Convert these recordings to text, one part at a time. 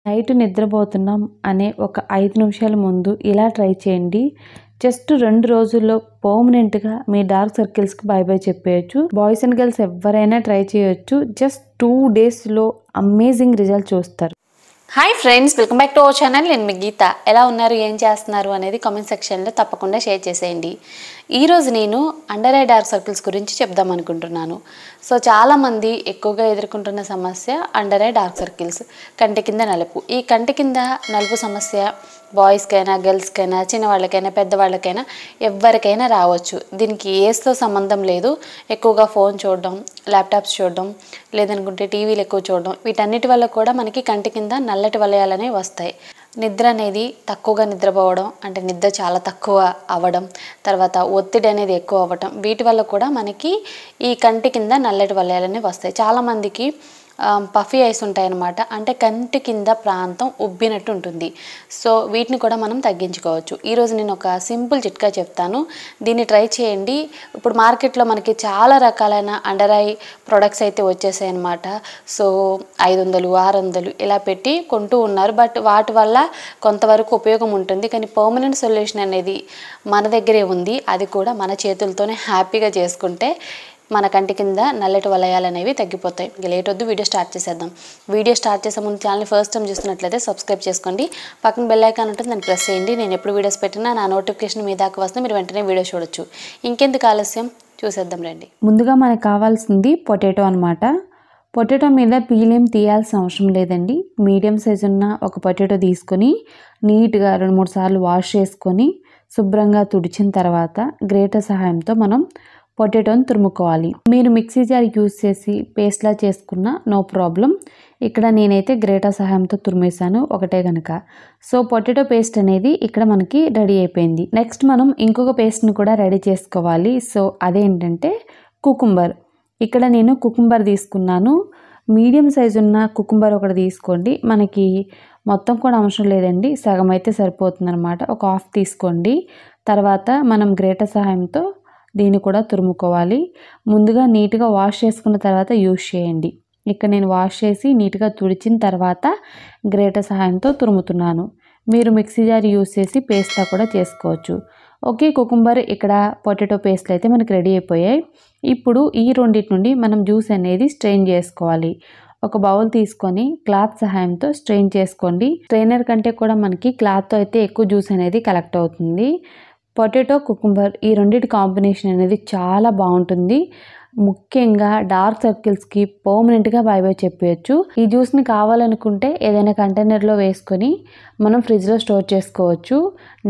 Night నిద్రపోతున్నాం అనే ఒక 5 నిమిషాల ముందు ఇలా ట్రై చేయండి. జస్ట్ 2 రోజుల్లో పర్మనెంట్‌గా మీ డార్క్ సర్కిల్స్‌కి బై బై చెప్పేయొచ్చు. బాయ్స్ అండ్ గర్ల్స్ ఎవ్వరైనా ట్రై చేయొచ్చు. జస్ట్ 2 డేస్‌లో అమేజింగ్ రిజల్ట్ చూస్తారు. Hi friends, welcome back to our channel. నేను మీ గీత. ఎలా ఉన్నారు, ఏం చేస్తున్నారు అనేది కామెంట్ సెక్షన్లో తప్పకుండా షేర్ చేసేయండి. ఈరోజు నేను అండర్ ఐ డార్క్ సర్కిల్స్ గురించి చెప్దాం అనుకుంటున్నాను. సో చాలామంది ఎక్కువగా ఎదుర్కొంటున్న సమస్య అండర్ ఐ డార్క్ సర్కిల్స్, కంటి కింద నలుపు. ఈ కంటి కింద నలుపు సమస్య బాయ్స్కైనా గర్ల్స్కైనా చిన్నవాళ్ళకైనా పెద్దవాళ్ళకైనా ఎవరికైనా రావచ్చు. దీనికి ఏజ్తో సంబంధం లేదు. ఎక్కువగా ఫోన్ చూడడం, ల్యాప్టాప్స్ చూడడం, లేదనుకుంటే టీవీలు ఎక్కువ చూడడం, వీటన్నిటి వల్ల కూడా మనకి కంటి కింద నల్లటి వలయాలనేవి వస్తాయి. నిద్ర అనేది తక్కువగా నిద్రపోవడం, అంటే నిద్ర చాలా తక్కువ అవ్వడం, తర్వాత ఒత్తిడి అనేది ఎక్కువ అవ్వడం, వీటి వల్ల కూడా మనకి ఈ కంటి కింద నల్లటి వలయాలనేవి వస్తాయి. చాలామందికి పఫీ ఐస్ ఉంటాయన్నమాట. అంటే కంటి కింద ప్రాంతం ఉబ్బినట్టు ఉంటుంది. సో వీటిని కూడా మనం తగ్గించుకోవచ్చు. ఈరోజు నేను ఒక సింపుల్ చిట్కా చెప్తాను, దీన్ని ట్రై చేయండి. ఇప్పుడు మార్కెట్లో మనకి చాలా రకాలైన అండర్ ఐ ప్రొడక్ట్స్ అయితే వచ్చేసాయి అన్నమాట. సో 500, 600 ఇలా పెట్టి కొంటూ ఉన్నారు. బట్ వాటి వల్ల కొంతవరకు ఉపయోగం ఉంటుంది, కానీ పర్మనెంట్ సొల్యూషన్ అనేది మన దగ్గరే ఉంది. అది కూడా మన చేతులతోనే హ్యాపీగా చేసుకుంటే మన కంటి కింద నల్లటి వలయాలు అనేవి తగ్గిపోతాయి. లేట్ వద్దు, వీడియో స్టార్ట్ చేసేద్దాం. వీడియో స్టార్ట్ చేసే ముందు ఛానల్ని ఫస్ట్ టైం చూస్తున్నట్లయితే సబ్స్క్రైబ్ చేసుకోండి. పక్కన బెల్ ఐకాన్ ఉంటుంది, దాన్ని ప్రెస్ చేయండి. నేను ఎప్పుడు వీడియోస్ పెట్టినా నా నోటిఫికేషన్ మీ దాకా వస్తే మీరు వెంటనే వీడియో చూడొచ్చు. ఇంకెందుకు ఆలస్యం, చూసేద్దాం రండి. ముందుగా మనకు కావాల్సింది పొటాటో అనమాట. పొటాటో మీద పీలేం తీయాల్సిన అవసరం లేదండి. మీడియం సైజు ఉన్న ఒక పొటాటో తీసుకొని నీట్గా 2-3 సార్లు వాష్ చేసుకొని శుభ్రంగా తుడిచిన తర్వాత గ్రేటర్ సహాయంతో మనం పొటాటోని తురుముకోవాలి. మీరు మిక్సీ జార్ యూజ్ చేసి పేస్ట్లా చేసుకున్న నో ప్రాబ్లం. ఇక్కడ నేనైతే గ్రేటర్ సహాయంతో తురిమేశాను ఒకటే కనుక. సో పొటాటో పేస్ట్ అనేది ఇక్కడ మనకి రెడీ అయిపోయింది. నెక్స్ట్ మనం ఇంకొక పేస్ట్ని కూడా రెడీ చేసుకోవాలి. సో అదేంటంటే కుకుంబర్. ఇక్కడ నేను కుకుంబర్ తీసుకున్నాను. మీడియం సైజు ఉన్న కుకుంబర్ ఒకటి తీసుకోండి. మనకి మొత్తం కూడా అవసరం లేదండి, సగం అయితే సరిపోతుందన్నమాట. ఒక హాఫ్ తీసుకోండి. తర్వాత మనం గ్రేటర్ సహాయంతో దీన్ని కూడా తురుముకోవాలి. ముందుగా నీట్గా వాష్ చేసుకున్న తర్వాత యూజ్ చేయండి. ఇక్కడ నేను వాష్ చేసి నీట్గా తుడిచిన తర్వాత గ్రేటర్ సహాయంతో తురుముతున్నాను. మీరు మిక్సీ జార్ యూజ్ చేసి పేస్ట్లా కూడా చేసుకోవచ్చు. ఓకే, కుకుంబర్ ఇక్కడ పొటాటో పేస్ట్లు అయితే మనకి రెడీ అయిపోయాయి. ఇప్పుడు ఈ రెండింటి నుండి మనం జ్యూస్ అనేది స్ట్రెయిన్ చేసుకోవాలి. ఒక బౌల్ తీసుకొని క్లాత్ సహాయంతో స్ట్రెయిన్ చేసుకోండి. స్ట్రెయినర్ కంటే కూడా మనకి క్లాత్తో అయితే ఎక్కువ జ్యూస్ అనేది కలెక్ట్ అవుతుంది. పొటాటో, కుకుంబర్ ఈ రెండింటి కాంబినేషన్ అనేది చాలా బాగుంటుంది. ముఖ్యంగా డార్క్ సర్కిల్స్కి పర్మనెంట్గా బై బై చెప్పేయచ్చు. ఈ జ్యూస్ని కావాలనుకుంటే ఏదైనా కంటైనర్లో వేసుకొని మనం ఫ్రిడ్జ్లో స్టోర్ చేసుకోవచ్చు.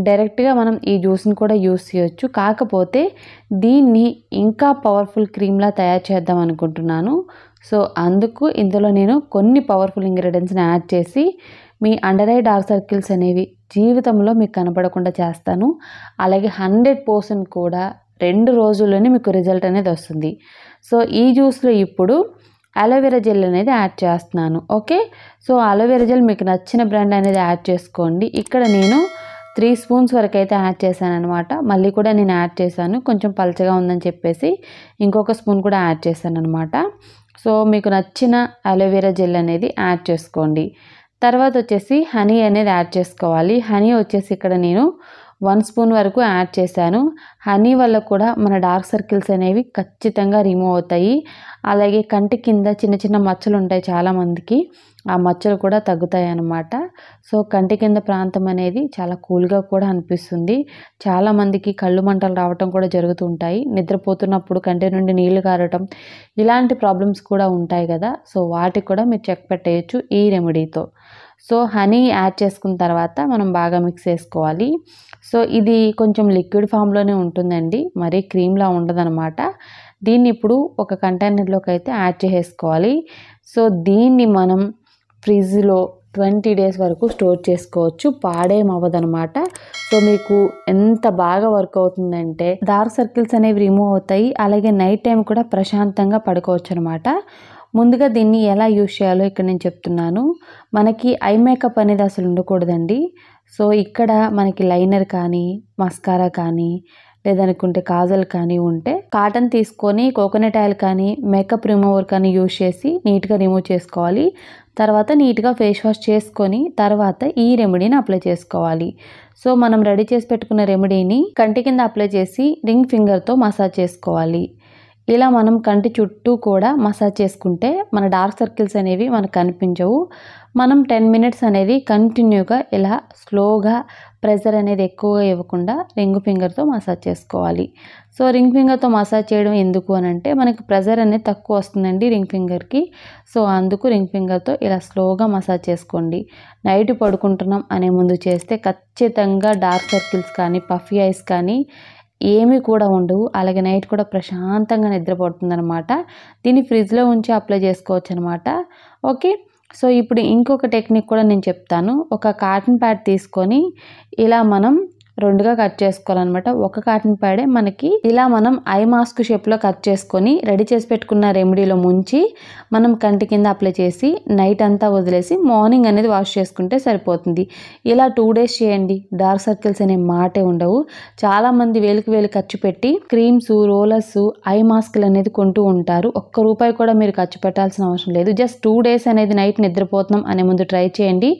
డైరెక్ట్గా మనం ఈ జ్యూస్ని కూడా యూస్ చేయొచ్చు. కాకపోతే దీన్ని ఇంకా పవర్ఫుల్ క్రీమ్లా తయారు చేద్దాం అనుకుంటున్నాను. సో అందుకు ఇందులో నేను కొన్ని పవర్ఫుల్ ఇంగ్రీడియంట్స్ని యాడ్ చేసి మీ అండర్ ఐ డార్క్ సర్కిల్స్ అనేవి జీవితంలో మీకు కనపడకుండా చేస్తాను. అలాగే 100% కూడా 2 రోజుల్లోనే మీకు రిజల్ట్ అనేది వస్తుంది. సో ఈ జ్యూస్లో ఇప్పుడు అలోవెరా జెల్ అనేది యాడ్ చేస్తున్నాను. ఓకే, సో అలోవెరా జెల్ మీకు నచ్చిన బ్రాండ్ అనేది యాడ్ చేసుకోండి. ఇక్కడ నేను 3 స్పూన్స్ వరకు అయితే యాడ్ చేశాను అనమాట. మళ్ళీ కూడా నేను యాడ్ చేశాను, కొంచెం పలచగా ఉందని చెప్పేసి ఇంకొక స్పూన్ కూడా యాడ్ చేశాను అనమాట. సో మీకు నచ్చిన అలోవెరా జెల్ అనేది యాడ్ చేసుకోండి. తర్వాత వచ్చేసి హనీ అనేది యాడ్ చేసుకోవాలి. హనీ వచ్చేసి ఇక్కడ నేను 1 స్పూన్ వరకు యాడ్ చేశాను. హనీ వల్ల కూడా మన డార్క్ సర్కిల్స్ అనేవి ఖచ్చితంగా రిమూవ్ అవుతాయి. అలాగే కంటి కింద చిన్న చిన్న మచ్చలు ఉంటాయి చాలామందికి, ఆ మచ్చలు కూడా తగ్గుతాయి అన్నమాట. సో కంటి కింద ప్రాంతం అనేది చాలా కూల్గా కూడా అనిపిస్తుంది. చాలామందికి కళ్ళు మంటలు రావటం కూడా జరుగుతుంటాయి. నిద్రపోతున్నప్పుడు కంటి నుండి నీళ్లు కారటం, ఇలాంటి ప్రాబ్లమ్స్ కూడా ఉంటాయి కదా. సో వాటికి కూడా మీరు చెక్ పెట్టేయచ్చు ఈ రెమెడీతో. సో హనీ యాడ్ చేసుకున్న తర్వాత మనం బాగా మిక్స్ చేసుకోవాలి. సో ఇది కొంచెం లిక్విడ్ ఫామ్లోనే ఉంటుందండి, మరీ క్రీమ్లా ఉండదన్నమాట. దీన్ని ఇప్పుడు ఒక కంటైనర్లోకి అయితే యాడ్ చేసేసుకోవాలి. సో దీన్ని మనం ఫ్రిడ్జ్లో 20 డేస్ వరకు స్టోర్ చేసుకోవచ్చు, పాడేం అవ్వదనమాట. సో మీకు ఎంత బాగా వర్క్ అవుతుందంటే డార్క్ సర్కిల్స్ అనేవి రిమూవ్ అవుతాయి. అలాగే నైట్ టైం కూడా ప్రశాంతంగా పడుకోవచ్చు అనమాట. ముందుగా దీన్ని ఎలా యూజ్ చేయాలో ఇక్కడ నేను చెప్తున్నాను. మనకి ఐ మేకప్ అనేది అసలు ఉండకూడదండి. సో ఇక్కడ మనకి లైనర్ కానీ, మస్కారా కానీ, లేదనుకుంటే కాజల్ కానీ ఉంటే కాటన్ తీసుకొని కోకోనట్ ఆయిల్ కానీ మేకప్ రిమూవర్ కానీ యూజ్ చేసి నీట్గా రిమూవ్ చేసుకోవాలి. తర్వాత నీట్గా ఫేస్ వాష్ చేసుకొని తర్వాత ఈ రెమెడీని అప్లై చేసుకోవాలి. సో మనం రెడీ చేసి పెట్టుకున్న రెమెడీని కంటి కింద అప్లై చేసి రింగ్ ఫింగర్తో మసాజ్ చేసుకోవాలి. ఇలా మనం కంటి చుట్టూ కూడా మసాజ్ చేసుకుంటే మన డార్క్ సర్కిల్స్ అనేవి మనకు కనిపించవు. మనం 10 మినిట్స్ అనేది కంటిన్యూగా ఇలా స్లోగా ప్రెజర్ అనేది ఎక్కువగా ఇవ్వకుండా రింగ్ ఫింగర్తో మసాజ్ చేసుకోవాలి. సో రింగ్ ఫింగర్తో మసాజ్ చేయడం ఎందుకు అని అంటే మనకి ప్రెజర్ అనేది తక్కువ వస్తుందండి రింగ్ ఫింగర్కి. సో అందుకు రింగ్ ఫింగర్తో ఇలా స్లోగా మసాజ్ చేసుకోండి. నైట్ పడుకుంటున్నాం అనే ముందు చేస్తే ఖచ్చితంగా డార్క్ సర్కిల్స్ కానీ పఫీ ఐస్ కానీ ఏమీ కూడా ఉండవు. అలాగే నైట్ కూడా ప్రశాంతంగా నిద్రపోతుందనమాట. దీన్ని ఫ్రిడ్జ్లో ఉంచి అప్లై చేసుకోవచ్చు అనమాట. ఓకే, సో ఇప్పుడు ఇంకొక టెక్నిక్ కూడా నేను చెప్తాను. ఒక కాటన్ ప్యాడ్ తీసుకొని ఇలా మనం రెండుగా కట్ చేసుకోవాలన్నమాట. ఒక కాటన్ ప్యాడే మనకి ఇలా మనం ఐ మాస్క్ షేప్లో కట్ చేసుకొని రెడీ చేసి పెట్టుకున్న రెమెడీలో ముంచి మనం కంటి కింద అప్లై చేసి నైట్ అంతా వదిలేసి మార్నింగ్ అనేది వాష్ చేసుకుంటే సరిపోతుంది. ఇలా 2 డేస్ చేయండి. డార్క్ సర్కిల్స్ అనే మాటే ఉండవు. చాలామంది వేలు ఖర్చు పెట్టి క్రీమ్స్, రోలర్స్, ఐ మాస్క్లు అనేది కొంటూ ఉంటారు. ₹1 కూడా మీరు ఖర్చు పెట్టాల్సిన అవసరం లేదు. జస్ట్ 2 డేస్ అనేది నైట్ నిద్రపోతున్నాం అనే ముందు ట్రై చేయండి.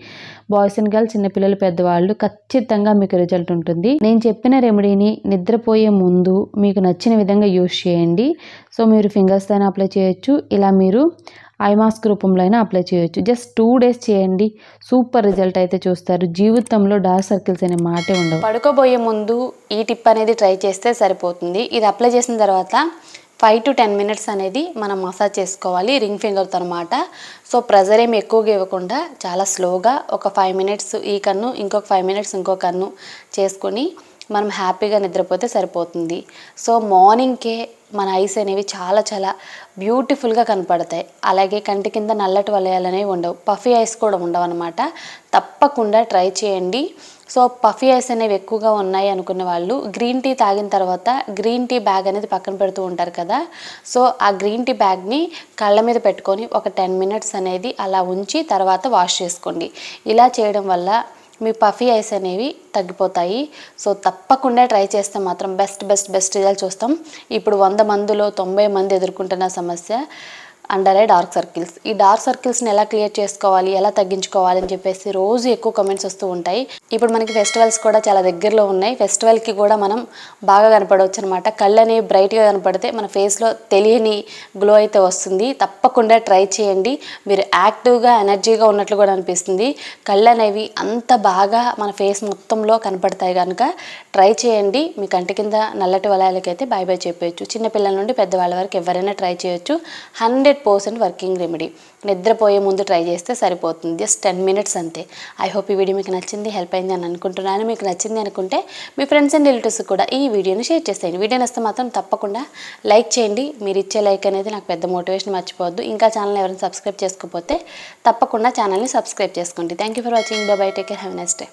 బాయ్స్ అండ్ గర్ల్స్, చిన్నపిల్లలు, పెద్దవాళ్ళు ఖచ్చితంగా మీకు రిజల్ట్ ఉంటుంది. నేను చెప్పిన రెమెడీని నిద్రపోయే ముందు మీకు నచ్చిన విధంగా యూజ్ చేయండి. సో మీరు ఫింగర్స్తో అయినా అప్లై చేయొచ్చు, ఇలా మీరు ఐ మాస్క్ రూపంలో అయినా అప్లై చేయొచ్చు. జస్ట్ 2 డేస్ చేయండి, సూపర్ రిజల్ట్ అయితే చూస్తారు. జీవితంలో డార్క్ సర్కిల్స్ అనే మాటే ఉండవు. పడుకోబోయే ముందు ఈ టిప్ అనేది ట్రై చేస్తే సరిపోతుంది. ఇది అప్లై చేసిన తర్వాత 5 to 10 మినిట్స్ అనేది మనం మసాజ్ చేసుకోవాలి రింగ్ ఫింగర్తో అనమాట. సో ప్రెజర్ ఏమి ఎక్కువగా ఇవ్వకుండా చాలా స్లోగా ఒక 5 మినిట్స్ ఈ కన్ను, ఇంకొక 5 మినిట్స్ ఇంకో కన్ను చేసుకొని మనం హ్యాపీగా నిద్రపోతే సరిపోతుంది. సో మార్నింగ్కే మన ఐస్ అనేవి చాలా చాలా బ్యూటిఫుల్గా కనపడతాయి. అలాగే కంటి కింద నల్లటి వలయాలు అనేవి ఉండవు, పఫీ ఐస్ కూడా ఉండవు అనమాట. తప్పకుండా ట్రై చేయండి. సో పఫీ ఐస్ అనేవి ఎక్కువగా ఉన్నాయి అనుకున్న వాళ్ళు గ్రీన్ టీ తాగిన తర్వాత గ్రీన్ టీ బ్యాగ్ అనేది పక్కన పెడుతూ ఉంటారు కదా. సో ఆ గ్రీన్ టీ బ్యాగ్ని కళ్ళ మీద పెట్టుకొని ఒక 10 మినిట్స్ అనేది అలా ఉంచి తర్వాత వాష్ చేసుకోండి. ఇలా చేయడం వల్ల మీ పఫీ ఐస్ అనేవి తగ్గిపోతాయి. సో తప్పకుండా ట్రై చేస్తే మాత్రం బెస్ట్ రిజల్ట్ చూస్తాం. ఇప్పుడు 100 మందిలో 90 మంది ఎదుర్కొంటున్న సమస్య అండర్ ఐ డార్క్ సర్కిల్స్. ఈ డార్క్ సర్కిల్స్ని ఎలా క్లియర్ చేసుకోవాలి, ఎలా తగ్గించుకోవాలి అని చెప్పేసి రోజు ఎక్కువ కమెంట్స్ వస్తూ ఉంటాయి. ఇప్పుడు మనకి ఫెస్టివల్స్ కూడా చాలా దగ్గరలో ఉన్నాయి. ఫెస్టివల్కి కూడా మనం బాగా కనపడవచ్చు అనమాట. కళ్ళని బ్రైట్గా కనపడితే మన ఫేస్లో తెలియని గ్లో అయితే వస్తుంది. తప్పకుండా ట్రై చేయండి. మీరు యాక్టివ్గా ఎనర్జీగా ఉన్నట్లు కూడా అనిపిస్తుంది. కళ్ళు అనేవి అంత బాగా మన ఫేస్ మొత్తంలో కనపడతాయి కనుక ట్రై చేయండి. మీ కంటి కింద నల్లటి వలయాలకైతే బై చెప్పేయచ్చు. చిన్నపిల్లల నుండి పెద్దవాళ్ళ వరకు ఎవరైనా ట్రై చేయొచ్చు. 100% వర్కింగ్ రెమెడీ. నిద్రపోయే ముందు ట్రై చేస్తే సరిపోతుంది. జస్ట్ 10 మినిట్స్ అంతే. ఐ హోప్ ఈ వీడియో మీకు నచ్చింది, హెల్ప్ అయింది అని అనుకుంటున్నాను. మీకు నచ్చింది అనుకుంటే మీ ఫ్రెండ్స్ అండ్ రిలేటివ్స్ కూడా ఈ వీడియోని షేర్ చేసేయండి. వీడియో నచ్చితే మాత్రం తప్పకుండా లైక్ చేయండి. మీరు ఇచ్చే లైక్ అనేది నాకు పెద్ద మోటివేషన్, మర్చిపోవద్దు. ఇంకా ఛానల్ ఎవరైనా సబ్స్క్రైబ్ చేసుకోకపోతే తప్పకుండా ఛానల్ని సబ్స్క్రైబ్ చేసుకోండి. Thank you for watching. By by, take care, have a nice day.